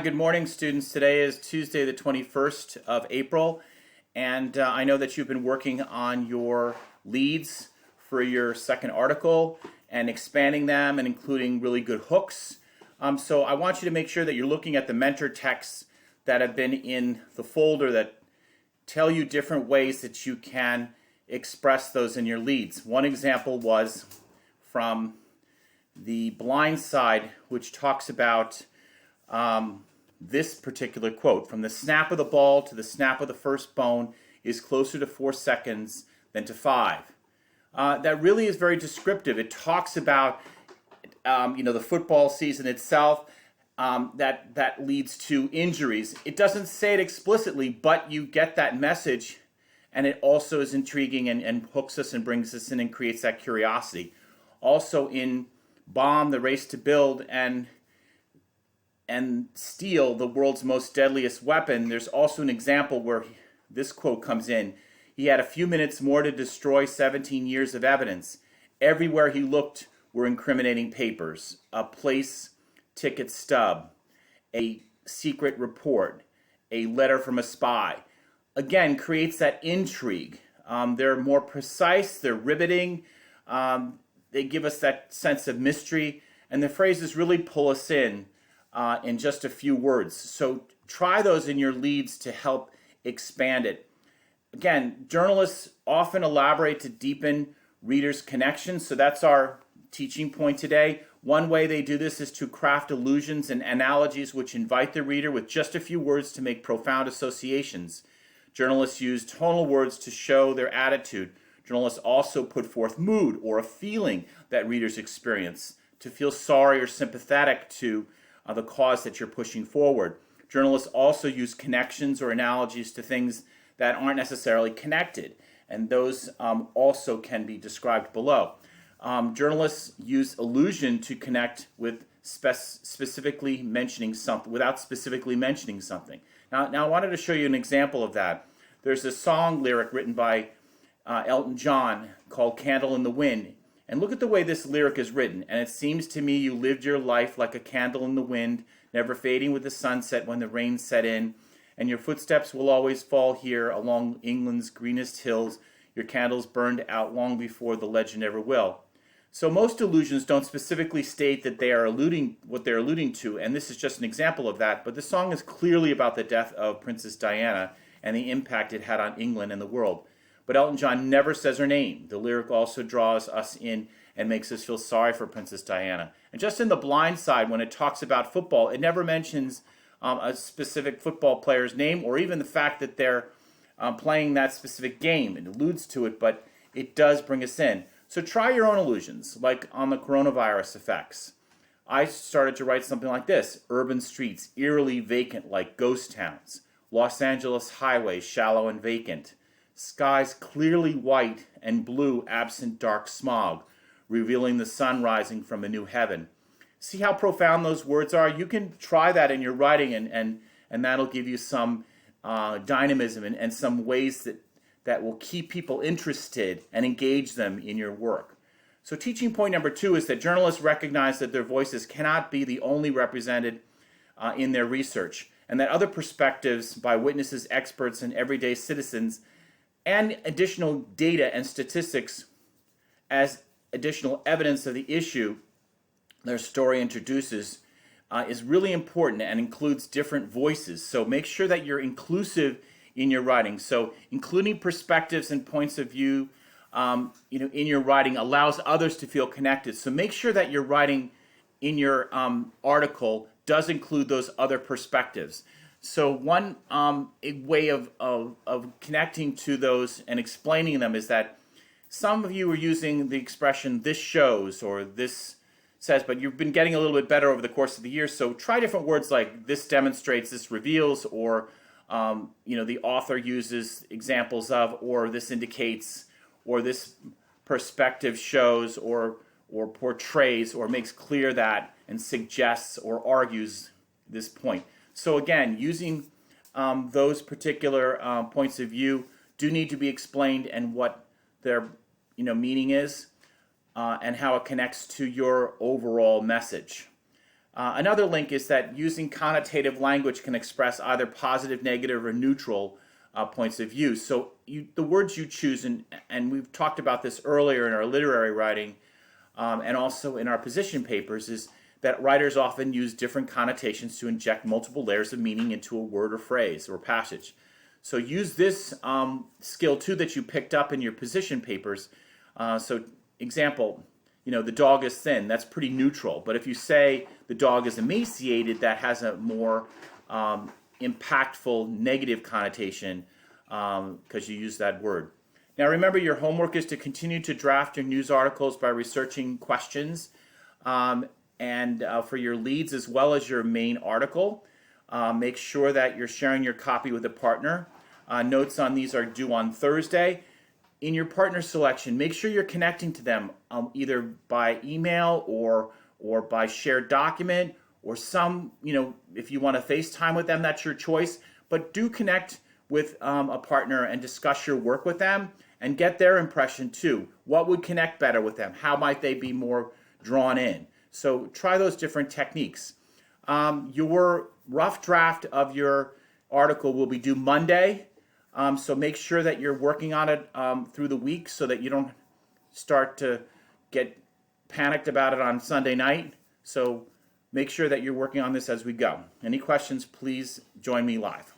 Good morning, students. Today is Tuesday, the 21st of April, and I know that you've been working on your leads for your second article and expanding them and including really good hooks. So I want you to make sure that you're looking at the mentor texts that have been in the folder that tell you different ways that you can express those in your leads. One example was from the blind side, which talks about this particular quote: from the snap of the ball to the snap of the first bone is closer to 4 seconds than to 5. That really is very descriptive. It talks about the football season itself, that leads to injuries. It doesn't say it explicitly, but you get that message, and it also is intriguing and hooks us and brings us in and creates that curiosity. Also in Bomb, the Race to Build, and Steel, the world's most deadliest weapon, there's also an example where this quote comes in. He had a few minutes more to destroy 17 years of evidence. Everywhere he looked were incriminating papers, a place ticket stub, a secret report, a letter from a spy. Again, creates that intrigue. They're more precise, they're riveting, they give us that sense of mystery, and the phrases really pull us in just a few words. So try those in your leads to help expand it. Again, journalists often elaborate to deepen readers' connections, so that's our teaching point today. One way they do this is to craft allusions and analogies which invite the reader with just a few words to make profound associations. Journalists use tonal words to show their attitude. Journalists also put forth mood or a feeling that readers experience, to feel sorry or sympathetic to the cause that you're pushing forward. Journalists also use connections or analogies to things that aren't necessarily connected, and those also can be described below. Journalists use allusion to connect with specifically mentioning something without specifically mentioning something. Now I wanted to show you an example of that. There's a song lyric written by Elton John called "Candle in the Wind." And look at the way this lyric is written. And it seems to me you lived your life like a candle in the wind, never fading with the sunset when the rain set in. And your footsteps will always fall here along England's greenest hills. Your candles burned out long before the legend ever will. So most allusions don't specifically state that they are what they're alluding to, and this is just an example of that. But the song is clearly about the death of Princess Diana and the impact it had on England and the world. But Elton John never says her name. The lyric also draws us in and makes us feel sorry for Princess Diana. And just in The Blind Side, when it talks about football, it never mentions a specific football player's name or even the fact that they're playing that specific game. It alludes to it, but it does bring us in. So try your own allusions, like on the coronavirus effects. I started to write something like this: urban streets, eerily vacant like ghost towns. Los Angeles highways, shallow and vacant. Skies clearly white and blue, absent dark smog, revealing the sun rising from a new heaven. See how profound those words are? You can try that in your writing, and that'll give you some dynamism and some ways that will keep people interested and engage them in your work. So teaching point number 2 is that journalists recognize that their voices cannot be the only represented in their research, and that other perspectives by witnesses, experts, and everyday citizens, and additional data and statistics as additional evidence of the issue their story introduces is really important and includes different voices. So make sure that you're inclusive in your writing. So including perspectives and points of view in your writing allows others to feel connected. So make sure that your writing in your article does include those other perspectives. So one way of connecting to those and explaining them is that some of you are using the expression "this shows" or "this says," but you've been getting a little bit better over the course of the year. So try different words like "this demonstrates," "this reveals," or the author uses examples of, or "this indicates," or "this perspective shows," or portrays, or makes clear that, and suggests or argues this point. So again, using those particular points of view do need to be explained, and what their meaning is, and how it connects to your overall message. Another link is that using connotative language can express either positive, negative, or neutral points of view. So the words you choose, and we've talked about this earlier in our literary writing and also in our position papers, is that writers often use different connotations to inject multiple layers of meaning into a word or phrase or passage. So use this skill too that you picked up in your position papers. So example, the dog is thin. That's pretty neutral. But if you say the dog is emaciated, that has a more impactful negative connotation because you use that word. Now remember, your homework is to continue to draft your news articles by researching questions and for your leads as well as your main article. Make sure that you're sharing your copy with a partner. Notes on these are due on Thursday. In your partner selection, make sure you're connecting to them either by email or by shared document or some, if you want to FaceTime with them, that's your choice. But do connect with a partner and discuss your work with them and get their impression too. What would connect better with them? How might they be more drawn in? So try those different techniques. Your rough draft of your article will be due Monday. So make sure that you're working on it through the week so that you don't start to get panicked about it on Sunday night. So make sure that you're working on this as we go. Any questions, please join me live.